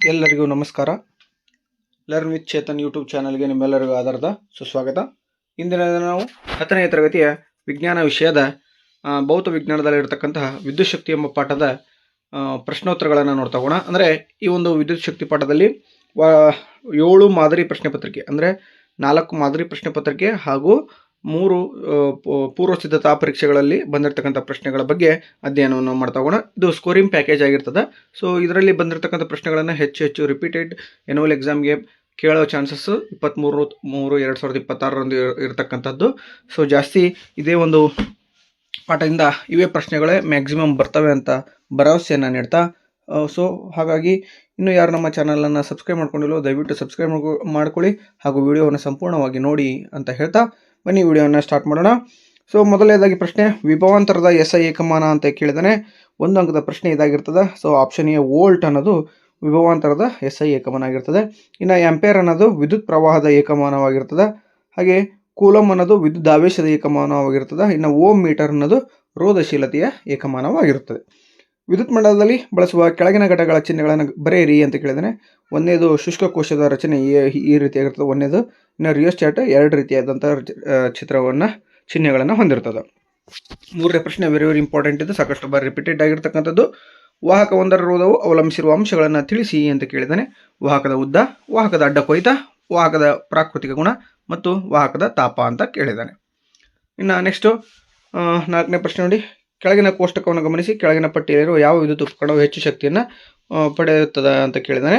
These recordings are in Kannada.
ಎಲ್ಲರಿಗೂ ನಮಸ್ಕಾರ. ಲರ್ನ್ ವಿತ್ ಚೇತನ್ ಯೂಟ್ಯೂಬ್ ಚಾನಲ್ಗೆ ನಿಮ್ಮೆಲ್ಲರಿಗೂ ಆಧಾರದ ಸುಸ್ವಾಗತ. ಇಂದಿನ ನಾವು 10ನೇ ತರಗತಿಯ ವಿಜ್ಞಾನ ವಿಷಯದ ಭೌತ ವಿಜ್ಞಾನದಲ್ಲಿರತಕ್ಕಂತಹ ವಿದ್ಯುತ್ ಶಕ್ತಿ ಎಂಬ ಪಾಠದ ಪ್ರಶ್ನೋತ್ತರಗಳನ್ನು ನೋಡ್ತಾ ಹೋಗೋಣ. ಅಂದರೆ ಈ ಒಂದು ವಿದ್ಯುತ್ ಶಕ್ತಿ ಪಾಠದಲ್ಲಿ 7 ಮಾದರಿ ಪ್ರಶ್ನೆ ಪತ್ರಿಕೆ, ಅಂದರೆ 4 ಮಾದರಿ ಪ್ರಶ್ನೆ ಪತ್ರಿಕೆ ಹಾಗೂ 3 ಪೂರ್ವ ಸಿದ್ಧತಾ ಪರೀಕ್ಷೆಗಳಲ್ಲಿ ಬಂದಿರತಕ್ಕಂಥ ಪ್ರಶ್ನೆಗಳ ಬಗ್ಗೆ ಅಧ್ಯಯನವನ್ನು ಮಾಡ್ತಾ ಹೋಗೋಣ. ಇದು ಸ್ಕೋರಿಂಗ್ ಪ್ಯಾಕೇಜ್ ಆಗಿರ್ತದೆ. ಸೊ ಇದರಲ್ಲಿ ಬಂದಿರತಕ್ಕಂಥ ಪ್ರಶ್ನೆಗಳನ್ನು ಹೆಚ್ಚು ರಿಪೀಟೆಡ್ ಎನ್ಯುವಲ್ ಎಕ್ಸಾಮ್ಗೆ ಕೇಳೋ ಚಾನ್ಸಸ್ 23/3/2026 ಇರತಕ್ಕಂಥದ್ದು. ಸೊ ಜಾಸ್ತಿ ಇದೇ ಒಂದು ಪಾಠದಿಂದ ಇವೇ ಪ್ರಶ್ನೆಗಳೇ ಮ್ಯಾಕ್ಸಿಮಮ್ ಬರ್ತವೆ ಅಂತ ಭರವಸೆಯನ್ನು ನೀಡ್ತಾ, ಸೊ ಹಾಗಾಗಿ ಇನ್ನೂ ಯಾರು ನಮ್ಮ ಚಾನಲನ್ನು ಸಬ್ಸ್ಕ್ರೈಬ್ ಮಾಡ್ಕೊಂಡಿಲ್ಲೋ ದಯವಿಟ್ಟು ಸಬ್ಸ್ಕ್ರೈಬ್ ಮಾಡ್ಕೊಳ್ಳಿ ಹಾಗೂ ವಿಡಿಯೋವನ್ನು ಸಂಪೂರ್ಣವಾಗಿ ನೋಡಿ ಅಂತ ಹೇಳ್ತಾ ಬನ್ನಿ ವಿಡಿಯೋವನ್ನು ಸ್ಟಾರ್ಟ್ ಮಾಡೋಣ. ಸೊ ಮೊದಲನೇದಾಗಿ ಪ್ರಶ್ನೆ, ವಿಭವಾಂತರದ SI ಏಕಮಾನ ಅಂತ ಕೇಳಿದಾನೆ. 1 ಅಂಕದ ಪ್ರಶ್ನೆ ಇದಾಗಿರ್ತದೆ. ಸೊ ಆಪ್ಷನ್ ಎ ವೋಲ್ಟ್ ಅನ್ನೋದು ವಿಭವಾಂತರದ SI ಏಕಮಾನ ಆಗಿರ್ತದೆ. ಇನ್ನು ಆಂಪೇರ್ ಅನ್ನೋದು ವಿದ್ಯುತ್ ಪ್ರವಾಹದ ಏಕಮಾನವಾಗಿರ್ತದೆ. ಹಾಗೆ ಕೂಲಮ್ ಅನ್ನೋದು ವಿದ್ಯುತ್ ಆವೇಶದ ಏಕಮಾನವಾಗಿರ್ತದೆ. ಇನ್ನು ಓಮ್ ಮೀಟರ್ ಅನ್ನೋದು ರೋಧಶೀಲತೆಯ ಏಕಮಾನವಾಗಿರುತ್ತದೆ. ವಿದ್ಯುತ್ ಮಂಡಲದಲ್ಲಿ ಬಳಸುವ ಕೆಳಗಿನ ಘಟಕಗಳ ಚಿಹ್ನೆಗಳನ್ನು ಬರೆಯಿರಿ ಅಂತ ಕೇಳಿದಾನೆ. 1ನೇದು ಶುಷ್ಕ ಕೋಶದ ರಚನೆ ಈ ರೀತಿಯಾಗಿರ್ತದೆ. 1ನೇದು. ಇನ್ನು ರಿಯೋಸ್ಟಾಟ್ 2 ರೀತಿಯಾದಂಥ ಚಿಹ್ನೆಗಳನ್ನು ಹೊಂದಿರ್ತದೆ. 3ನೇ ಪ್ರಶ್ನೆ ವೆರಿ ಇಂಪಾರ್ಟೆಂಟ್ ಇದೆ, ಸಾಕಷ್ಟು ಬಾರಿ ರಿಪೀಟೆಡ್ ಆಗಿರ್ತಕ್ಕಂಥದ್ದು. ವಾಹಕ ಒಂದರ ರೋಧವು ಅವಲಂಬಿಸಿರುವ ಅಂಶಗಳನ್ನು ತಿಳಿಸಿ ಅಂತ ಕೇಳಿದಾನೆ. ವಾಹಕದ ಉದ್ದ, ವಾಹಕದ ಅಡ್ಡ ಕೊಯ್ತ, ವಾಹಕದ ಪ್ರಾಕೃತಿಕ ಗುಣ ಮತ್ತು ವಾಹಕದ ತಾಪ ಅಂತ ಕೇಳಿದ್ದಾನೆ. ಇನ್ನು ನೆಕ್ಸ್ಟು 4ನೇ ಪ್ರಶ್ನೆ ನೋಡಿ, ಕೆಳಗಿನ ಕೋಷ್ಟಕವನ್ನು ಗಮನಿಸಿ. ಕೆಳಗಿನ ಪಟ್ಟಿಯಲ್ಲಿರುವ ಯಾವ ವಿದ್ಯುತ್ ಉಪಕರಣವು ಹೆಚ್ಚು ಶಕ್ತಿಯನ್ನು ಪಡೆಯುತ್ತದೆ ಅಂತ ಕೇಳಿದ್ದಾನೆ.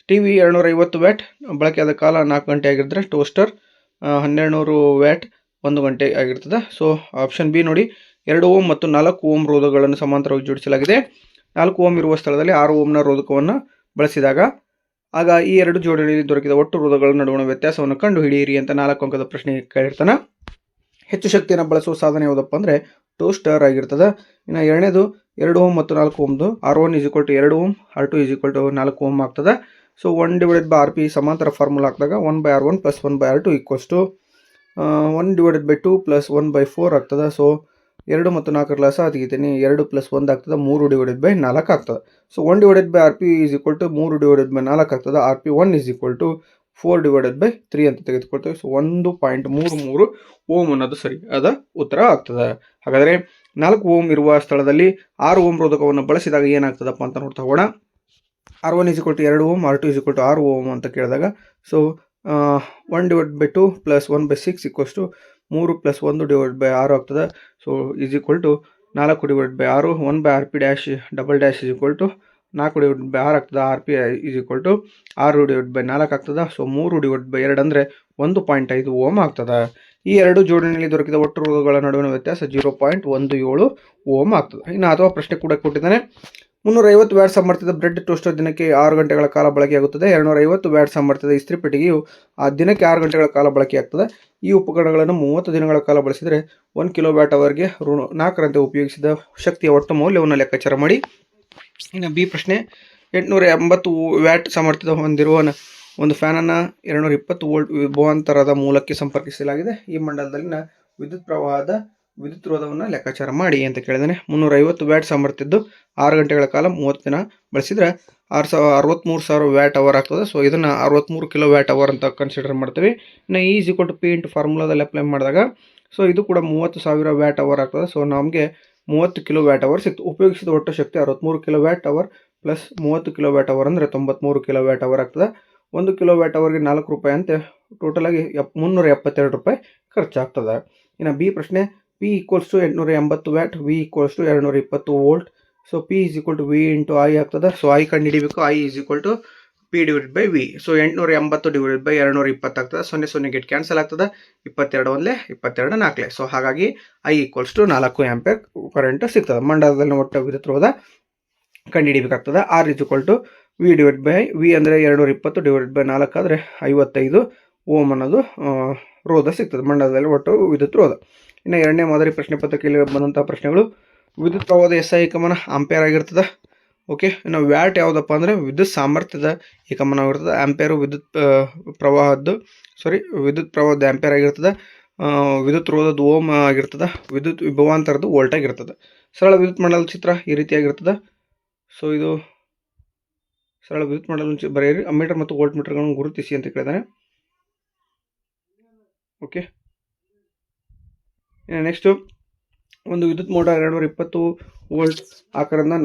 ಟಿವಿ 250 ವ್ಯಾಟ್, ಬಳಕೆಯಾದ ಕಾಲ 4 ಗಂಟೆ ಆಗಿದ್ದರೆ ಟೋಸ್ಟರ್ 1200 ವ್ಯಾಟ್ 1 ಗಂಟೆ ಆಗಿರ್ತದೆ. ಸೊ ಆಪ್ಷನ್ ಬಿ ನೋಡಿ, 2 ಓಮ್ ಮತ್ತು 4 ಓಮ್ ರೋಧಕಗಳನ್ನು ಸಮಾಂತರವಾಗಿ ಜೋಡಿಸಲಾಗಿದೆ. 4 ಓಮ್ ಇರುವ ಸ್ಥಳದಲ್ಲಿ 6 ಓಮ್ನ ರೋಧಕವನ್ನು ಬಳಸಿದಾಗ ಆಗ ಈ 2 ಜೋಡಣೆಯಲ್ಲಿ ದೊರಕಿದ ಒಟ್ಟು ರೋಧಕಗಳ ನಡುವಣ ವ್ಯತ್ಯಾಸವನ್ನು ಕಂಡು ಹಿಡಿಯಿರಿ ಅಂತ 4 ಅಂಕದ ಪ್ರಶ್ನೆ ಕೇಳಿರ್ತಾನೆ. ಹೆಚ್ಚು ಶಕ್ತಿಯನ್ನು ಬಳಸುವ ಸಾಧನ ಯಾವುದಪ್ಪ ಅಂದರೆ ಟೋಸ್ಟರ್ ಆಗಿರ್ತದೆ. ಇನ್ನು 2ನೇದು 2 ಓಮ್ ಮತ್ತು 4 ಓಮ್ದು R1 = 2 ಓಮ್, R2 = 4 ಓಮ್ ಆಗ್ತದೆ. ಸೊ 1/RP ಸಮಾಂತರ ಫಾರ್ಮುಲಾ ಹಾಕಿದಾಗ 1/R1 + 1/R2 = 1/2 + 1/4 ಆಗ್ತದೆ. ಸೊ 2 ಮತ್ತು 4 ಲಸ ತೆಗಿತೀನಿ, 2 + 1 ಆಗ್ತದೆ, 3/4 ಆಗ್ತದೆ. ಸೊ 1/RP = 3/4 ಆಗ್ತದೆ. RP1 = 4/3 ಅಂತ ತೆಗೆದುಕೊಳ್ತೇವೆ. ಸೊ 1.33 ಓಮ್ ಅನ್ನೋದು ಸರಿ ಅದ ಉತ್ತರ ಆಗ್ತದೆ. ಹಾಗಾದರೆ 4 ಓಮ್ ಇರುವ ಸ್ಥಳದಲ್ಲಿ 6 ಓಮ್ ರೋಧಕವನ್ನು ಬಳಸಿದಾಗ ಏನಾಗ್ತದಪ್ಪ ಅಂತ ನೋಡ್ತಾ ಹೋಗೋಣ. R1 = 2 ಓಮ್, R2 = 6 ಓಮ್ ಅಂತ ಕೇಳಿದಾಗ ಸೊ 1/2 + 1/6 = 3 + 1/6 ಆಗ್ತದೆ. ಸೊ = 4/6, 1/RP' = 4/6 ಆಗ್ತದೆ. RP = 6/4 ಆಗ್ತದೆ. ಸೊ 3/2 ಅಂದರೆ 1.5 ಓಮ್ ಆಗ್ತದೆ. ಈ 2 ಜೋಡಣೆಯಲ್ಲಿ ದೊರಕಿದ ಒಟ್ಟು ರೋಧಕಗಳ ನಡುವಿನ ವ್ಯತ್ಯಾಸ 0.17 ಓಮ್ ಆಗ್ತದೆ. ಇನ್ನು ಅಥವಾ ಪ್ರಶ್ನೆ ಕೂಡ ಕೊಟ್ಟಿದ್ದಾನೆ. 350 ವ್ಯಾಟ್ ಸಾಮರ್ಥ್ಯದ ಬ್ರೆಡ್ ಟೋಸ್ಟರ್ ದಿನಕ್ಕೆ 6 ಗಂಟೆಗಳ ಕಾಲ ಬಳಕೆಯಾಗುತ್ತದೆ. 250 ವ್ಯಾಟ್ ಸಾಮರ್ಥ್ಯದ ಇಸ್ತ್ರಿ ಪೆಟ್ಟಿಗೆಯು ದಿನಕ್ಕೆ 6 ಗಂಟೆಗಳ ಕಾಲ ಬಳಕೆಯಾಗ್ತದೆ. ಈ ಉಪಕರಣಗಳನ್ನು 30 ದಿನಗಳ ಕಾಲ ಬಳಸಿದರೆ 1 ಕಿಲೋವ್ಯಾಟ್ ಅವರ್ಗೆ 4ರಂತೆ ಉಪಯೋಗಿಸಿದ ಶಕ್ತಿಯ ಒಟ್ಟು ಮೌಲ್ಯವನ್ನು ಲೆಕ್ಕಾಚಾರ ಮಾಡಿ. ಇನ್ನು ಬಿ ಪ್ರಶ್ನೆ, 880 ವ್ಯಾಟ್ ಸಾಮರ್ಥ್ಯದ ಹೊಂದಿರುವ ಒಂದು ಫ್ಯಾನನ್ನು 220 ವೋಲ್ಟ್ ವಿಭವಾಂತರದ ಮೂಲಕ್ಕೆ ಸಂಪರ್ಕಿಸಲಾಗಿದೆ. ಈ ಮಂಡಲದಲ್ಲಿನ ವಿದ್ಯುತ್ ರೋಧವನ್ನು ಲೆಕ್ಕಾಚಾರ ಮಾಡಿ ಅಂತ ಕೇಳಿದಾನೆ. 350 ವ್ಯಾಟ್ ಸಾಮರ್ಥ್ಯದ್ದು 6 ಗಂಟೆಗಳ ಕಾಲ 30 ದಿನ ಬಳಸಿದರೆ 63,000 ವ್ಯಾಟ್ ಅವರ್ ಆಗ್ತದೆ. ಸೊ ಇದನ್ನು 63 ಕಿಲೋ ವ್ಯಾಟ್ ಅವರ್ ಅಂತ ಕನ್ಸಿಡರ್ ಮಾಡ್ತೀವಿ. ಇನ್ನು E = P × ಫಾರ್ಮುಲಾದಲ್ಲಿ ಅಪ್ಲೈ ಮಾಡಿದಾಗ ಸೊ ಇದು ಕೂಡ 30,000 ವ್ಯಾಟ್ ಅವರ್ ಆಗ್ತದೆ. ಸೊ ನಮಗೆ 30 ಕಿಲೋ ವ್ಯಾಟ್ ಅವರ್ ಸಿಕ್ತು. ಉಪಯೋಗಿಸಿದ ಒಟ್ಟು ಶಕ್ತಿ 63 kilowatt hour plus 30 kilowatt hour ಅಂದರೆ 93 ಕಿಲೋ ವ್ಯಾಟ್ ಅವರ್ ಆಗ್ತದೆ. 1 ಕಿಲೋ ವ್ಯಾಟ್ ಅವರ್ಗೆ 4 ರೂಪಾಯಿ ಅಂತೆ ಟೋಟಲಾಗಿ 372 ರೂಪಾಯಿ ಖರ್ಚಾಗ್ತದೆ. ಇನ್ನು ಬಿ ಪ್ರಶ್ನೆ, P = 880 watt, V = 220 volt. So P = V × I ಆಗ್ತದೆ. ಸೊ I ಕಂಡು ಹಿಡಿಬೇಕು. I = P/V. ಸೊ 880/220 ಆಗ್ತದೆ. 0 ಗೆಟ್ ಕ್ಯಾನ್ಸಲ್ ಆಗ್ತದೆ. 22 1 22 4. ಸೊ ಹಾಗಾಗಿ I = 4 ಆಂಪೇರ್ ಕರೆಂಟ್ ಸಿಗ್ತದೆ. ಮಂಡಲದಲ್ಲಿ ಒಟ್ಟು ವಿದ್ಯುತ್ ರೋಧ ಕಂಡು ಹಿಡಿಬೇಕಾಗ್ತದೆ. R = V/I. V ಅಂದರೆ 220/4 ಆದರೆ 55 ಓಮ್ ಅನ್ನೋದು ರೋಧ ಸಿಗ್ತದೆ. ಮಂಡಲದಲ್ಲಿ ಒಟ್ಟು ವಿದ್ಯುತ್ ರೋಧ. ಇನ್ನು 2ನೇ ಮಾದರಿ ಪ್ರಶ್ನೆ ಪತ್ರಿಕೆಯಲ್ಲಿ ಬಂದಂಥ ಪ್ರಶ್ನೆಗಳು, ವಿದ್ಯುತ್ ಪ್ರವಾಹದ SI ಏಕಮಾನ ಆಂಪೇರ್ ಆಗಿರ್ತದೆ. ಓಕೆ. ಇನ್ನು ವ್ಯಾಟ್ ಯಾವುದಪ್ಪ ಅಂದರೆ ವಿದ್ಯುತ್ ಸಾಮರ್ಥ್ಯದ ಏಕಮಾನವಾಗಿರ್ತದೆ. ಆಂಪೇರು ವಿದ್ಯುತ್ ಪ್ರವಾಹದ ಆಂಪೇರ್ ಆಗಿರ್ತದೆ. ವಿದ್ಯುತ್ ರೋಧದ ಓಮ್ ಆಗಿರ್ತದೆ. ವಿದ್ಯುತ್ ವಿಭವಾಂತರದ್ದು ವೋಲ್ಟ್ ಆಗಿರ್ತದೆ. ಸರಳ ವಿದ್ಯುತ್ ಮಂಡಲದ ಚಿತ್ರ ಈ ರೀತಿಯಾಗಿರ್ತದೆ. ಸೊ ಇದು ಸರಳ ವಿದ್ಯುತ್ ಮಂಡಲವನ್ನು ಬರೆಯಿರಿ. ಅಮ್ಮೀಟರ್ ಮತ್ತು ವೋಲ್ಟ್ ಮೀಟರ್ಗಳನ್ನು ಗುರುತಿಸಿ ಅಂತ ಕೇಳಿದಾನೆ. ಓಕೆ, ನೆಕ್ಸ್ಟು ಒಂದು ವಿದ್ಯುತ್ ಮೋಟಾರ್ 220 ವೋಲ್ಟ್ ಆಕಾರದಿಂದ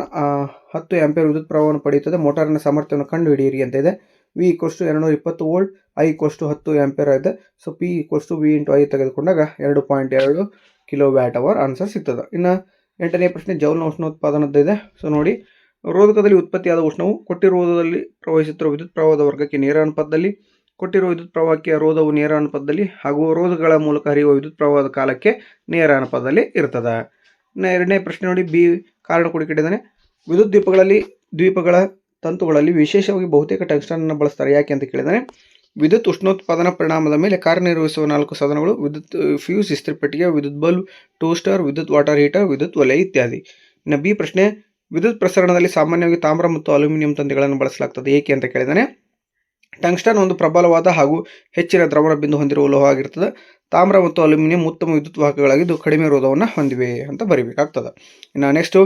10 ಆಂಪಿಯರ್ ವಿದ್ಯುತ್ ಪ್ರವಾಹವನ್ನು ಪಡೆಯುತ್ತದೆ. ಮೋಟಾರಿನ ಸಾಮರ್ಥ್ಯವನ್ನು ಕಂಡುಹಿಡಿಯಿರಿ ಅಂತ ಇದೆ. V = 220 ವೋಲ್ಟ್, I = 10 ಆಂಪಿಯರ್ ಇದೆ. ಸೊ P = V × I ತೆಗೆದುಕೊಂಡಾಗ 2.2 kWh ಆನ್ಸರ್ ಸಿಗ್ತದೆ. ಇನ್ನು 8ನೇ ಪ್ರಶ್ನೆ ಜೌಲ್ನ ಉಷ್ಣೋತ್ಪಾದನದ್ದು ಇದೆ. ಸೊ ನೋಡಿ, ರೋಧಕದಲ್ಲಿ ಉತ್ಪತ್ತಿಯಾದ ಉಷ್ಣವು ಕೊಟ್ಟಿರುವುದರಲ್ಲಿ ಪ್ರವಹಿಸುತ್ತಿರುವ ವಿದ್ಯುತ್ ಪ್ರವಾಹದ ವರ್ಗಕ್ಕೆ ನೇರ ಅನುಪಾತದಲ್ಲಿ, ಕೊಟ್ಟಿರುವ ವಿದ್ಯುತ್ ಪ್ರವಾಹಕ್ಕೆ ರೋಧವು ನೇರ ಅನುಪಾತದಲ್ಲಿ ಹಾಗೂ ರೋಧಕಗಳ ಮೂಲಕ ಹರಿಯುವ ವಿದ್ಯುತ್ ಪ್ರವಾಹದ ಕಾಲಕ್ಕೆ ನೇರ ಅನುಪಾತದಲ್ಲಿ ಇರ್ತದೆ. ಇನ್ನು 2ನೇ ಪ್ರಶ್ನೆ ನೋಡಿ, ಬಿ ಕಾರಣ ಕೊಡಿಕೊಂಡಿದ್ದಾನೆ. ವಿದ್ಯುತ್ ದ್ವೀಪಗಳ ತಂತುಗಳಲ್ಲಿ ವಿಶೇಷವಾಗಿ ಬಹುತೇಕ ಟಂಗ್ಸ್ಟನ್ ಅನ್ನು ಬಳಸ್ತಾರೆ. ಯಾಕೆ ಅಂತ ಕೇಳಿದಾನೆ. ವಿದ್ಯುತ್ ಉಷ್ಣೋತ್ಪಾದನಾ ಪರಿಣಾಮದ ಮೇಲೆ ಕಾರ್ಯನಿರ್ವಹಿಸುವ 4 ಸಾಧನಗಳು: ವಿದ್ಯುತ್ ಫ್ಯೂಸ್, ಇಸ್ತ್ರಿಪೆಟ್ಟಿಗೆ, ವಿದ್ಯುತ್ ಬಲ್ಬ್, ಟೋಸ್ಟರ್, ವಿದ್ಯುತ್ ವಾಟರ್ ಹೀಟರ್, ವಿದ್ಯುತ್ ಒಲೆ ಇತ್ಯಾದಿ. ಇನ್ನು ಬಿ ಪ್ರಶ್ನೆ, ವಿದ್ಯುತ್ ಪ್ರಸರಣದಲ್ಲಿ ಸಾಮಾನ್ಯವಾಗಿ ತಾಮ್ರ ಮತ್ತು ಅಲ್ಯೂಮಿನಿಯಂ ತಂತಿಗಳನ್ನು ಬಳಸಲಾಗ್ತದೆ. ಏಕೆ ಅಂತ ಕೇಳಿದಾನೆ. ಟಂಗ್ಸ್ಟನ್ ಒಂದು ಪ್ರಬಲವಾದ ಹಾಗೂ ಹೆಚ್ಚಿನ ದ್ರವಣ ಬಿಂದು ಹೊಂದಿರುವ ಲೋಹವಾಗಿರ್ತದೆ. ತಾಮ್ರ ಮತ್ತು ಅಲ್ಯೂಮಿನಿಯಂ ಉತ್ತಮ ವಿದ್ಯುತ್ ವಾಹಕಗಳಾಗಿದ್ದು ಕಡಿಮೆ ರೋಧವನ್ನು ಹೊಂದಿವೆ ಅಂತ ಬರೀಬೇಕಾಗ್ತದೆ. ಇನ್ನು ನೆಕ್ಸ್ಟು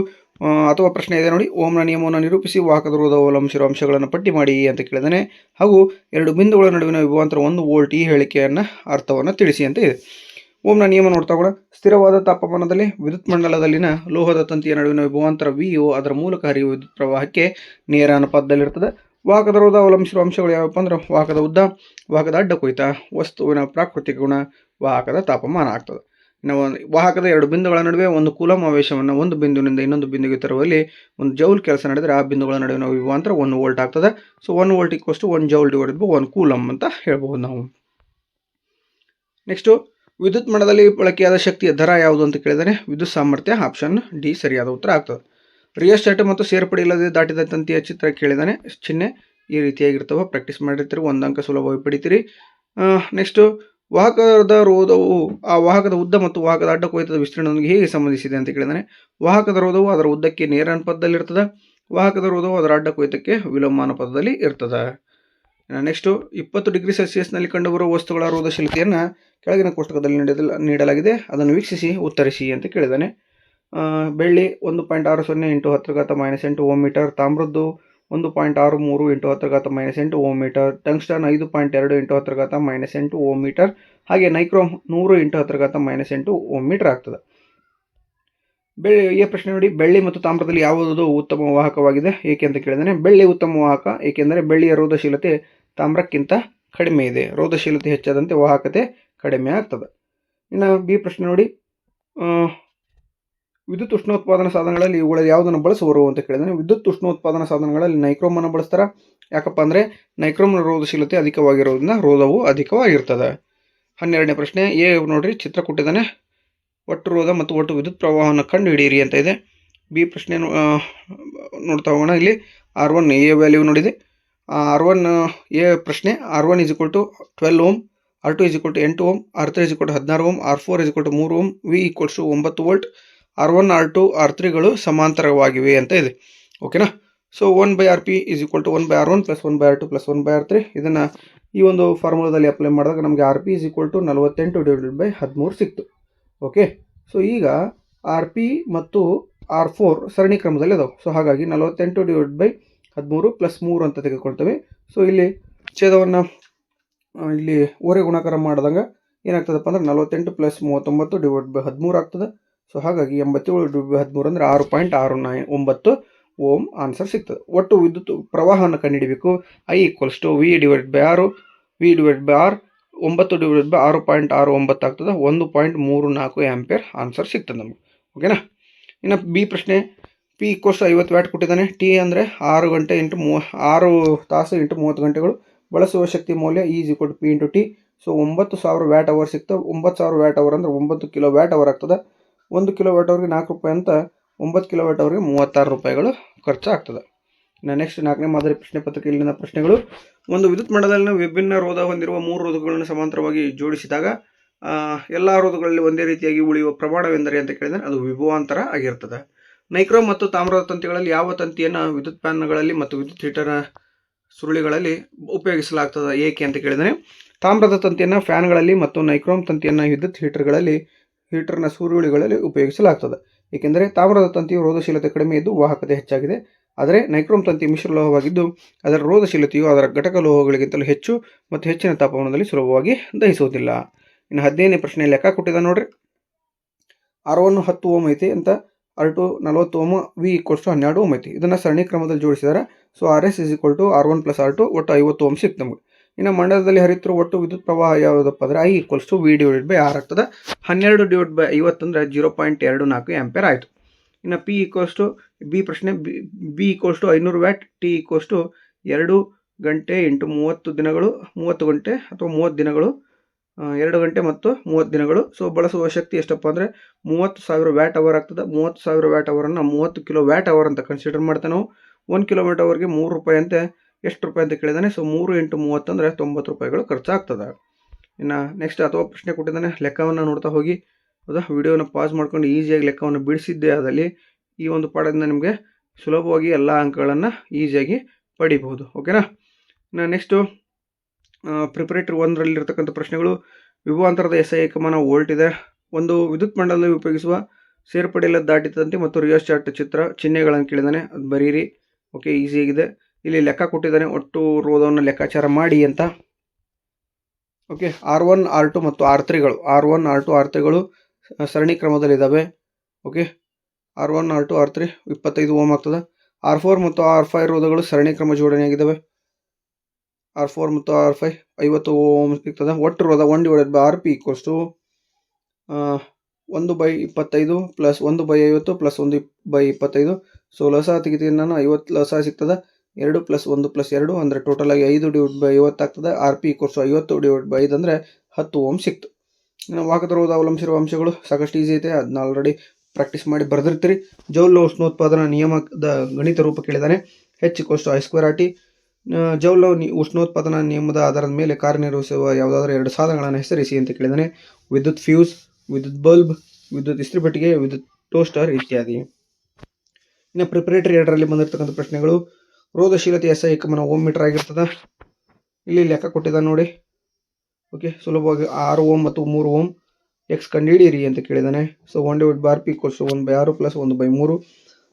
ಅಥವಾ ಪ್ರಶ್ನೆ ಇದೆ ನೋಡಿ, ಓಮ್ನ ನಿಯಮವನ್ನು ನಿರೂಪಿಸಿ ವಾಹಕದ ರೋಧವು ಅವಲಂಬಿಸಿರುವ ಅಂಶಗಳನ್ನು ಪಟ್ಟಿ ಮಾಡಿ ಅಂತ ಕೇಳಿದಾನೆ. ಹಾಗೂ 2 ಬಿಂದುಗಳ ನಡುವಿನ ವಿಭವಾಂತರ 1 ವೋಲ್ಟ್, ಈ ಹೇಳಿಕೆಯನ್ನು ಅರ್ಥವನ್ನು ತಿಳಿಸಿ ಅಂತ ಇದೆ. ಓಮ್ನ ನಿಯಮ ನೋಡ್ತಾ ಕೂಡ, ಸ್ಥಿರವಾದ ತಾಪಮಾನದಲ್ಲಿ ವಿದ್ಯುತ್ ಮಂಡಲದಲ್ಲಿನ ಲೋಹದ ತಂತಿಯ ನಡುವಿನ ವಿಭವಾಂತರ ವಿಯು ಅದರ ಮೂಲಕ ಹರಿಯುವ ವಿದ್ಯುತ್ ಪ್ರವಾಹಕ್ಕೆ ನೇರ ಅನುಪಾತದಲ್ಲಿರ್ತದೆ. ವಾಹಕದ ರೋಧ ಅವಲಂಬಿಸಿರುವ ಅಂಶಗಳು ಯಾವಪ್ಪ ಅಂದ್ರೆ ವಾಹಕದ ಉದ್ದ, ವಾಹಕದ ಅಡ್ಡ ಕೊಯ್ತ, ವಸ್ತುವಿನ ಪ್ರಾಕೃತಿಕ ಗುಣ, ವಾಹಕದ ತಾಪಮಾನ ಆಗ್ತದೆ. ಇನ್ನು ವಾಹಕದ 2 ಬಿಂದುಗಳ ನಡುವೆ 1 ಕೂಲಂ ಆವೇಶವನ್ನು ಒಂದು ಬಿಂದುವಿನಿಂದ ಇನ್ನೊಂದು ಬಿಂದುವಿಗೆ ತರುವಲ್ಲಿ 1 ಜೌಲ್ ಕೆಲಸ ನಡೆದರೆ ಆ ಬಿಂದುಗಳ ನಡುವಿನ ವಿಭವಾಂತರ 1 ವೋಲ್ಟ್ ಆಗ್ತದೆ. ಸೊ 1 ವೋಲ್ಟ್ = 1 ಜೌಲ್ / 1 ಕೂಲಂ ಅಂತ ಹೇಳ್ಬಹುದು ನಾವು. ನೆಕ್ಸ್ಟು ವಿದ್ಯುತ್ ಮಂಡಲದಲ್ಲಿ ಬಳಕೆಯಾದ ಶಕ್ತಿಯ ದರ ಯಾವುದು ಅಂತ ಕೇಳಿದರೆ ವಿದ್ಯುತ್ ಸಾಮರ್ಥ್ಯ. ಆಪ್ಷನ್ ಡಿ ಸರಿಯಾದ ಉತ್ತರ ಆಗ್ತದೆ. ರಿಯಸ್ಟಾಟ್ ಮತ್ತು ಸೇರ್ಪಡೆ ಇಲ್ಲದೆ ದಾಟಿದ ತಂತಿಯ ಚಿತ್ರ ಕೇಳಿದಾನೆ. ಚಿಹ್ನೆ ಈ ರೀತಿಯಾಗಿರ್ತವೆ. ಪ್ರಾಕ್ಟೀಸ್ ಮಾಡಿರ್ತೀರಿ, 1 ಅಂಕ ಸುಲಭವಾಗಿ ಪಡಿತೀರಿ. ನೆಕ್ಸ್ಟು ವಾಹಕದ ರೋಧವು ಆ ವಾಹಕದ ಉದ್ದ ಮತ್ತು ವಾಹಕದ ಅಡ್ಡ ಕೊಯ್ತದ ವಿಸ್ತೀರ್ಣದೊಂದಿಗೆ ಹೇಗೆ ಸಂಬಂಧಿಸಿದೆ ಅಂತ ಕೇಳಿದಾನೆ. ವಾಹಕದ ರೋಧವು ಅದರ ಉದ್ದಕ್ಕೆ ನೇರ ಅನುಪಾತದಲ್ಲಿರ್ತದೆ. ವಾಹಕದ ರೋಧವು ಅದರ ಅಡ್ಡ ಕೊಯ್ತಕ್ಕೆ ವಿಲೋಮಾನುಪಾತದಲ್ಲಿ ಇರ್ತದೆ. ನೆಕ್ಸ್ಟು 20 ಡಿಗ್ರಿ ಸೆಲ್ಸಿಯಸ್ನಲ್ಲಿ ಕಂಡುಬರುವ ವಸ್ತುಗಳ ರೋಧಶೀಲತೆಯನ್ನು ಕೆಳಗಿನ ಕೋಷ್ಟಕದಲ್ಲಿ ನೀಡಲಾಗಿದೆ. ಅದನ್ನು ವೀಕ್ಷಿಸಿ ಉತ್ತರಿಸಿ ಅಂತ ಕೇಳಿದಾನೆ. ಬೆಳ್ಳಿ 1.60 × 10⁻8 ಓಮ್ ಮೀಟರ್, ತಾಮ್ರದ್ದು 1.63 × 10⁻8 ohm metre, tungsten 5.2 × 10⁻8 ohm metre, ಹಾಗೆ ನೈಕ್ರೋಮ್ 100 × 10⁻8 ಓಮ್ ಮೀಟರ್ ಆಗ್ತದೆ. ಈ ಪ್ರಶ್ನೆ ನೋಡಿ, ಬೆಳ್ಳಿ ಮತ್ತು ತಾಮ್ರದಲ್ಲಿ ಯಾವುದು ಉತ್ತಮ ವಾಹಕವಾಗಿದೆ ಏಕೆ ಅಂತ ಕೇಳಿದಾನೆ. ಬೆಳ್ಳಿ ಉತ್ತಮ ವಾಹಕ, ಏಕೆಂದರೆ ಬೆಳ್ಳಿಯ ರೋಧಶೀಲತೆ ತಾಮ್ರಕ್ಕಿಂತ ಕಡಿಮೆ ಇದೆ. ರೋಧಶೀಲತೆ ಹೆಚ್ಚಾದಂತೆ ವಾಹಕತೆ ಕಡಿಮೆ ಆಗ್ತದೆ. ಇನ್ನು ಬಿ ಪ್ರಶ್ನೆ ನೋಡಿ, ವಿದ್ಯುತ್ ಉಷ್ಣೋತ್ಪಾದನಾ ಸಾಧನಗಳಲ್ಲಿ ಇವುಗಳಲ್ಲಿ ಯಾವುದನ್ನು ಬಳಸುವರು ಅಂತ ಕೇಳಿದಾನೆ. ವಿದ್ಯುತ್ ಉಷ್ಣೋತ್ಪಾದನಾ ಸಾಧನಗಳಲ್ಲಿ ನೈಕ್ರೋಮನ್ನು ಬಳಸ್ತಾರೆ. ಯಾಕಪ್ಪ ಅಂದರೆ ನೈಕ್ರೋಮ್ನ ರೋಧಶೀಲತೆ ಅಧಿಕವಾಗಿರೋದ್ರಿಂದ ರೋಧವು ಅಧಿಕವಾಗಿರ್ತದೆ. 12ನೇ ಪ್ರಶ್ನೆ ಎ ನೋಡ್ರಿ, ಚಿತ್ರ ಕೊಟ್ಟಿದ್ದಾನೆ. ಒಟ್ಟು ರೋಧ ಮತ್ತು ಒಟ್ಟು ವಿದ್ಯುತ್ ಪ್ರವಾಹವನ್ನು ಕಂಡು ಹಿಡಿಯಿರಿ ಅಂತ ಇದೆ. ಬಿ ಪ್ರಶ್ನೆ ನೋಡ್ತಾ ಹೋಗೋಣ. ಇಲ್ಲಿ R1 ಎ ವ್ಯಾಲ್ಯೂ ನೋಡಿದೆ. R1 ಎ ಪ್ರಶ್ನೆ, R1 = 12 ohm, R2 = 8 ohm, R3 = 16 ohm, R4 = 3 ohm, V = 9 volt. R1, R2, R3ಗಳು ಸಮಾಂತರವಾಗಿವೆ ಅಂತ ಇದೆ. ಓಕೆನಾ. So 1/Rp = 1/R1 + 1/R2 + 1/R3. ಇದನ್ನು ಈ ಒಂದು ಫಾರ್ಮುಲಾದಲ್ಲಿ ಅಪ್ಲೈ ಮಾಡಿದಾಗ ನಮಗೆ Rp = 48/13 ಸಿಕ್ತು. ಓಕೆ. ಸೊ ಈಗ Rp ಮತ್ತು R4 ಸರಣಿ ಕ್ರಮದಲ್ಲಿ ಅದಾವೆ. ಸೊ ಹಾಗಾಗಿ 48/13 + 3 ಅಂತ ತೆಗೆದುಕೊಳ್ತೇವೆ. ಸೊ ಇಲ್ಲಿ ಛೇದವನ್ನು ಇಲ್ಲಿ ಓರೆ ಗುಣಾಕಾರ ಮಾಡಿದಾಗ ಏನಾಗ್ತದಪ್ಪ ಅಂದ್ರೆ 48 + 39/13 ಆಗ್ತದೆ. ಸೊ ಹಾಗಾಗಿ 87/13 ಅಂದರೆ 6.69 ಓಮ್ ಆನ್ಸರ್ ಸಿಗ್ತದೆ. ಒಟ್ಟು ವಿದ್ಯುತ್ ಪ್ರವಾಹವನ್ನು ಕಂಡುಹಿಡಬೇಕು. I = V/R, V/R 9/6.69 ಆಗ್ತದೆ. 1.34 ಆಂಪಿಯರ್ ಆನ್ಸರ್ ಸಿಗ್ತದೆ ನಮಗೆ. ಓಕೆನಾ. ಇನ್ನು ಬಿ ಪ್ರಶ್ನೆ, P = 50 ವ್ಯಾಟ್ ಕೊಟ್ಟಿದ್ದಾನೆ. ಟಿ ಅಂದರೆ 6 ತಾಸು × 30 ಗಂಟೆಗಳು. ಬಳಸುವ ಶಕ್ತಿ ಮೌಲ್ಯ E = P × T. So 9000 watt hour ಸಿಗ್ತವೆ. 9000 ವ್ಯಾಟ್ ಅವರ್ ಅಂದರೆ 9 ಕಿಲೋ ವ್ಯಾಟ್ ಅವರ್ ಆಗ್ತದೆ. 1 ಕಿಲೋ ವ್ಯಾಟ್ ಅವರ್ಗೆ 4 ರೂಪಾಯಿ ಅಂತ 9 ಕಿಲೋ ವ್ಯಾಟ್ ಅವರ್ಗೆ 36 ರೂಪಾಯಿಗಳು ಖರ್ಚಾಗ್ತದೆ. ಇನ್ನು ನೆಕ್ಸ್ಟ್ 4ನೇ ಮಾದರಿ ಪ್ರಶ್ನೆ ಪತ್ರಿಕೆ ಇಲ್ಲಿನ ಪ್ರಶ್ನೆಗಳು. ಒಂದು ವಿದ್ಯುತ್ ಮಂಡಲದಲ್ಲಿ ವಿಭಿನ್ನ ರೋಧ ಹೊಂದಿರುವ 3 ರೋಧಕಗಳನ್ನು ಸಮಾಂತರವಾಗಿ ಜೋಡಿಸಿದಾಗ ಎಲ್ಲ ರೋಧಗಳಲ್ಲಿ ಒಂದೇ ರೀತಿಯಾಗಿ ಉಳಿಯುವ ಪ್ರಮಾಣವೆಂದರೆ ಅಂತ ಕೇಳಿದರೆ ಅದು ವಿಭವಾಂತರ ಆಗಿರ್ತದೆ. ನೈಕ್ರೋಮ್ ಮತ್ತು ತಾಮ್ರದ ತಂತಿಗಳಲ್ಲಿ ಯಾವ ತಂತಿಯನ್ನು ವಿದ್ಯುತ್ ಫ್ಯಾನ್ಗಳಲ್ಲಿ ಮತ್ತು ವಿದ್ಯುತ್ ಹೀಟರ್ ಸುರುಳಿಗಳಲ್ಲಿ ಉಪಯೋಗಿಸಲಾಗ್ತದೆ ಏಕೆ ಅಂತ ಕೇಳಿದರೆ ತಾಮ್ರದ ತಂತಿಯನ್ನು ಫ್ಯಾನ್ಗಳಲ್ಲಿ ಮತ್ತು ನೈಕ್ರೋಮ್ ತಂತಿಯನ್ನು ವಿದ್ಯುತ್ ಹೀಟರ್ನ ಸುರುಳಿಗಳಲ್ಲಿ ಉಪಯೋಗಿಸಲಾಗ್ತದೆ. ಏಕೆಂದರೆ ತಾಮ್ರದ ತಂತಿಯು ರೋಧಶೀಲತೆ ಕಡಿಮೆ ಇದ್ದು ವಾಹಕತೆ ಹೆಚ್ಚಾಗಿದೆ. ಆದರೆ ನೈಕ್ರೋಮ್ ತಂತಿ ಮಿಶ್ರಲೋಹವಾಗಿದ್ದು ಅದರ ರೋಧಶೀಲತೆಯು ಅದರ ಘಟಕ ಲೋಹಗಳಿಗಿಂತಲೂ ಹೆಚ್ಚು ಮತ್ತು ಹೆಚ್ಚಿನ ತಾಪಮಾನದಲ್ಲಿ ಸುಲಭವಾಗಿ ದಹಿಸುವುದಿಲ್ಲ. ಇನ್ನು 15ನೇ ಪ್ರಶ್ನೆ ಲೆಕ್ಕ ಕೊಟ್ಟಿದ್ದ ನೋಡ್ರಿ. R1 10 ಓಮ್ ಐತಿ ಅಂತ, R2 40 ಓಮ್, V = 12 ಓಮ್ ಐತಿ. ಇದನ್ನು ಸರಣಿ ಕ್ರಮದಲ್ಲಿ ಜೋಡಿಸಿದರೆ ಸೊ RS = R1 + R2 ಒಟ್ಟು 50 ಓಮ್ ಸಿಕ್ತು ನಮಗೆ. ಇನ್ನು ಮಂಡಲದಲ್ಲಿ ಹರಿಯುತ್ತಿರುವ ಒಟ್ಟು ವಿದ್ಯುತ್ ಪ್ರವಾಹ ಯಾವುದಪ್ಪ ಅಂದರೆ I = V/R ಆಗ್ತದೆ. 12/50 ಅಂದರೆ 0.24 ಆಂಪಿಯರ್ ಆಯಿತು. ಇನ್ನು P = B ಪ್ರಶ್ನೆ, B = 500 ವ್ಯಾಟ್, T = 2 ಗಂಟೆ × 30 ದಿನಗಳು, 30 ಗಂಟೆ ಅಥವಾ 30 ದಿನಗಳು, 2 ಗಂಟೆ ಮತ್ತು 30 ದಿನಗಳು. ಸೊ ಬಳಸುವ ಶಕ್ತಿ ಎಷ್ಟಪ್ಪ ಅಂದರೆ 30,000 ವ್ಯಾಟ್ ಅವರ್ ಆಗ್ತದೆ. 30,000 ವ್ಯಾಟ್ ಅವರನ್ನು 30 ಕಿಲೋ ವ್ಯಾಟ್ ಅವರ್ ಅಂತ ಕನ್ಸಿಡರ್ ಮಾಡ್ತೇವೆ ನಾವು. 1 ಕಿಲೋಮೀಟರ್ ಅವರ್ಗೆ 3 ರೂಪಾಯಿ ಅಂತೆ. ಎಷ್ಟು ರೂಪಾಯಿ ಅಂತ ಕೇಳಿದಾನೆ. ಸೊ 3 × 30 ಅಂದರೆ 90 ರೂಪಾಯಿಗಳು ಖರ್ಚಾಗ್ತದೆ. ಇನ್ನು ನೆಕ್ಸ್ಟ್ ಅಥವಾ ಪ್ರಶ್ನೆ ಕೊಟ್ಟಿದ್ದಾನೆ, ಲೆಕ್ಕವನ್ನು ನೋಡ್ತಾ ಹೋಗಿ. ಹೌದಾ, ವಿಡಿಯೋನ ಪಾಸ್ ಮಾಡ್ಕೊಂಡು ಈಸಿಯಾಗಿ ಲೆಕ್ಕವನ್ನು ಬಿಡಿಸಿದ್ದೆ ಆದಲ್ಲಿ ಈ ಒಂದು ಪಾಠದಿಂದ ನಿಮಗೆ ಸುಲಭವಾಗಿ ಎಲ್ಲ ಅಂಕಗಳನ್ನು ಈಸಿಯಾಗಿ ಪಡಿಬಹುದು. ಓಕೆನಾ. ನೆಕ್ಸ್ಟು ಪ್ರಿಪರೇಟರಿ 1ರಲ್ಲಿರ್ತಕ್ಕಂಥ ಪ್ರಶ್ನೆಗಳು. ವಿಭವಾಂತರದ SI ಏಕಮಾನ ವೋಲ್ಟ್ ಇದೆ. ಒಂದು ವಿದ್ಯುತ್ ಮಂಡಲದಲ್ಲಿ ಉಪಯೋಗಿಸುವ ಸೇರ್ಪಡೆಯಿಲ್ಲದ ದಾಟಿ ತಂತಿ ಮತ್ತು ರಿಯೋಸ್ಟಾಟ್ ಚಿಹ್ನೆಗಳನ್ನು ಕೇಳಿದ್ದಾನೆ, ಅದು ಬರೀರಿ. ಓಕೆ, ಈಸಿಯಾಗಿದೆ. ಇಲ್ಲಿ ಲೆಕ್ಕ ಕೊಟ್ಟಿದ್ದಾನೆ, ಒಟ್ಟು ರೋಧವನ್ನು ಲೆಕ್ಕಾಚಾರ ಮಾಡಿ ಅಂತ. ಓಕೆ, R1 R2 ಮತ್ತು R1 R2 R3ಗಳು ಸರಣಿ ಕ್ರಮದಲ್ಲಿದ್ದಾವೆ. Okay, R1 R2 R3 25 ohm ಆಗ್ತದೆ. R4 ಮತ್ತು R5 ರೋಧಗಳು ಸರಣಿ ಕ್ರಮ ಜೋಡಣೆಯಾಗಿದ್ದಾವೆ. R4 ಮತ್ತು R5 50 ಓಮ್ ಸಿಗ್ತದೆ. ಒಟ್ಟು ರೋಧ 1/RP = 1/25 + 1/50 + 1/25. ಸೊ ಲಸ ತೆಗಿತೀನಿ ನಾನು, 50 ಲಸ ಸಿಗ್ತದೆ. 2 + 1 + 2 ಅಂದರೆ ಟೋಟಲ್ ಆಗಿ 5/50 ಆಗ್ತದೆ. RP = 50/5 ಅಂದರೆ 10 ಓಮ್ ಸಿಕ್ತು. ಇನ್ನು ವಾಹಕದ ರೋಧ ಅವಲಂಬಿಸಿರುವ ಅಂಶಗಳು ಸಾಕಷ್ಟು ಈಸಿ ಐತೆ, ಅದನ್ನ ಆಲ್ರೆಡಿ ಪ್ರಾಕ್ಟೀಸ್ ಮಾಡಿ ಬರೆದಿರ್ತೀರಿ. ಜೌಲ್ ಉಷ್ಣೋತ್ಪಾದನಾ ನಿಯಮದ ಗಣಿತ ರೂಪ ಕೇಳಿದ್ದಾನೆ. H = I²RT. ಜೌಲ್ ಉಷ್ಣೋತ್ಪಾದನಾ ನಿಯಮದ ಆಧಾರದ ಮೇಲೆ ಕಾರ್ಯನಿರ್ವಹಿಸುವ ಯಾವುದಾದ್ರೂ 2 ಸಾಧನಗಳನ್ನು ಹೆಸರಿಸಿ ಅಂತ ಕೇಳಿದ್ದಾನೆ. ವಿದ್ಯುತ್ ಫ್ಯೂಸ್, ವಿದ್ಯುತ್ ಬಲ್ಬ್, ವಿದ್ಯುತ್ ಇಸ್ತ್ರಿಪೆಟ್ಟಿಗೆ, ವಿದ್ಯುತ್ ಟೋಸ್ಟರ್ ಇತ್ಯಾದಿ. ಇನ್ನು ಪ್ರಿಪರೇಟರಿ 2ರಲ್ಲಿ ಬಂದಿರತಕ್ಕಂಥ ಪ್ರಶ್ನೆಗಳು. ರೋಧಶೀಲತೆ SI ಏಕಮಾನ ಓಮ್ ಮೀಟರ್ ಆಗಿರ್ತದೆ. ಇಲ್ಲಿ ಲೆಕ್ಕ ಕೊಟ್ಟಿದ್ದ ನೋಡಿ. ಓಕೆ, ಸುಲಭವಾಗಿ 6 ಓಮ್ ಮತ್ತು 3 ಓಮ್ X ಕಂಡುಹಿಡಿಯಿರಿ ಅಂತ ಕೇಳಿದ್ದಾನೆ. So 1/RP = 1/6 + 1/3.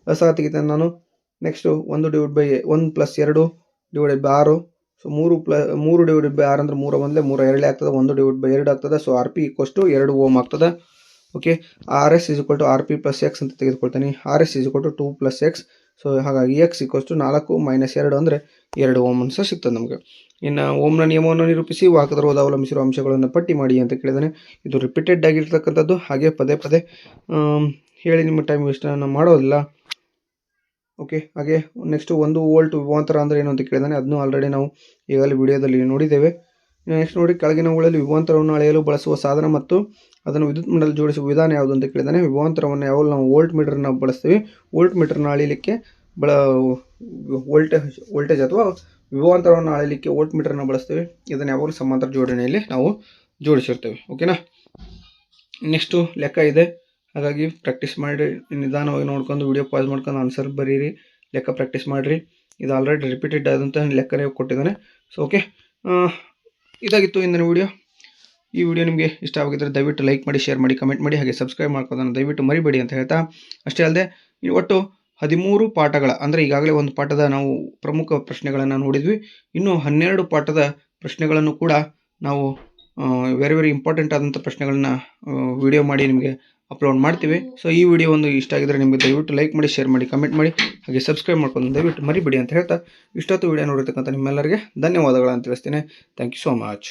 ಲಸ ತೆಗಿತಾನೆ ನಾನು. ನೆಕ್ಸ್ಟು 1/1 + 2/6. ಸೊ 3/6 ಅಂದರೆ 3 1 3 2 ಆಗ್ತದೆ. 1/2 ಆಗ್ತದೆ. ಸೊ RP = 2 ಓಮ್ ಆಗ್ತದೆ. ಓಕೆ, RS = RP + X ಅಂತ ತೆಗೆದುಕೊಳ್ತೀನಿ. RS = 2 + X. ಸೊ ಹಾಗಾಗಿ X = 4 - 2 ಅಂದರೆ 2 ಓಮ್ ಅಂತ ಸಿಗ್ತದೆ ನಮಗೆ. ಇನ್ನು ಓಮ್ನ ನಿಯಮವನ್ನು ನಿರೂಪಿಸಿ ವಾಹಕದ ರೋಧ ಅವಲಂಬಿಸಿರುವ ಅಂಶಗಳನ್ನು ಪಟ್ಟಿ ಮಾಡಿ ಅಂತ ಕೇಳಿದ್ದಾನೆ. ಇದು ರಿಪೀಟೆಡ್ ಆಗಿರ್ತಕ್ಕಂಥದ್ದು, ಹಾಗೆ ಪದೇ ಪದೇ ಹೇಳಿ ನಿಮ್ಮ ಟೈಮ್ ವೇಸ್ಟನ್ನು ಮಾಡೋದಿಲ್ಲ. ಓಕೆ, ಹಾಗೆ ನೆಕ್ಸ್ಟು 1 ವೋಲ್ಟ್ ವಿಭವಾಂತರ ಅಂದರೆ ಏನು ಅಂತ ಕೇಳಿದ್ದಾನೆ. ಅದನ್ನು ಆಲ್ರೆಡಿ ನಾವು ಈಗಾಗಲೇ ವಿಡಿಯೋದಲ್ಲಿ ನೋಡಿದ್ದೇವೆ. ನೆಕ್ಸ್ಟ್ ನೋಡಿ, ಕೆಳಗಿನವುಗಳಲ್ಲಿ ವಿಭವಾಂತರವನ್ನು ಅಳೆಯಲು ಬಳಸುವ ಸಾಧನ ಮತ್ತು ಅದನ್ನು ವಿದ್ಯುತ್ ಮಂಡಲ ಜೋಡಿಸುವ ವಿಧಾನ ಯಾವುದು ಅಂತ ಕೇಳಿದ್ದಾನೆ. ವಿಭವಾಂತರವನ್ನು ಯಾವಾಗ ನಾವು ವೋಲ್ಟ್ ಮೀಟರ್ನ ಬಳಸ್ತೀವಿ. ವೋಲ್ಟ್ ಮೀಟರ್ನ ಅಳೆಯಲಿಕ್ಕೆ ವೋಲ್ಟೇಜ್ ಅಥವಾ ವಿಭವಾಂತರವನ್ನು ಅಳೆಯಲಿಕ್ಕೆ ವೋಲ್ಟ್ ಮೀಟರ್ನ ಬಳಸ್ತೀವಿ. ಇದನ್ನು ಯಾವಾಗಲೂ ಸಮಾಂತರ ಜೋಡಣೆಯಲ್ಲಿ ನಾವು ಜೋಡಿಸಿರ್ತೇವೆ. ಓಕೆನಾ. ನೆಕ್ಸ್ಟು ಲೆಕ್ಕ ಇದೆ, ಹಾಗಾಗಿ ಪ್ರಾಕ್ಟೀಸ್ ಮಾಡಿರಿ. ನಿಧಾನವಾಗಿ ನೋಡ್ಕೊಂಡು ವಿಡಿಯೋ ಪಾಸ್ ಮಾಡ್ಕೊಂಡು ಆನ್ಸರ್ ಬರೀರಿ, ಲೆಕ್ಕ ಪ್ರಾಕ್ಟೀಸ್ ಮಾಡಿರಿ. ಇದು ಆಲ್ರೆಡಿ ರಿಪೀಟೆಡ್ ಆದಂಥ ಲೆಕ್ಕನೇ ಕೊಟ್ಟಿದ್ದಾನೆ. ಸೊ ಓಕೆ, ಇದಾಗಿತ್ತು ಇಂದಿನ ವಿಡಿಯೋ. ಈ ವಿಡಿಯೋ ನಿಮಗೆ ಇಷ್ಟ ಆಗಿದ್ದರೆ ದಯವಿಟ್ಟು ಲೈಕ್ ಮಾಡಿ, ಶೇರ್ ಮಾಡಿ, ಕಮೆಂಟ್ ಮಾಡಿ, ಹಾಗೆ ಸಬ್ಸ್ಕ್ರೈಬ್ ಮಾಡ್ಕೋದನ್ನು ದಯವಿಟ್ಟು ಮರಿಬೇಡಿ ಅಂತ ಹೇಳ್ತಾ, ಅಷ್ಟೇ ಅಲ್ಲದೆ ಒಟ್ಟು 13 ಪಾಠಗಳ ಅಂದರೆ ಈಗಾಗಲೇ ಒಂದು ಪಾಠದ ನಾವು ಪ್ರಮುಖ ಪ್ರಶ್ನೆಗಳನ್ನು ನೋಡಿದ್ವಿ. ಇನ್ನೂ 12 ಪಾಠದ ಪ್ರಶ್ನೆಗಳನ್ನು ಕೂಡ ನಾವು ವೆರಿ ಇಂಪಾರ್ಟೆಂಟ್ ಆದಂಥ ಪ್ರಶ್ನೆಗಳನ್ನ ವಿಡಿಯೋ ಮಾಡಿ ನಿಮಗೆ ಅಪ್ಲೋಡ್ ಮಾಡ್ತೀವಿ. ಸೊ ಈ ವಿಡಿಯೋ ಒಂದು ಇಷ್ಟ ಆಗಿದ್ರೆ ನಿಮಗೆ ದಯವಿಟ್ಟು ಲೈಕ್ ಮಾಡಿ, ಶೇರ್ ಮಾಡಿ, ಕಮೆಂಟ್ ಮಾಡಿ, ಹಾಗೆ ಸಬ್ಸ್ಕ್ರೈಬ್ ಮಾಡ್ಕೊಂಡು ದಯವಿಟ್ಟು ಮರಿಬೇಡಿ ಅಂತ ಹೇಳ್ತಾ, ಇಷ್ಟೊತ್ತು ವಿಡಿಯೋ ನೋಡಿರ್ತಕ್ಕಂಥ ನಿಮ್ಮೆಲ್ಲರಿಗೆ ಧನ್ಯವಾದಗಳನ್ನು ತಿಳಿಸ್ತೀನಿ. Thank you so much.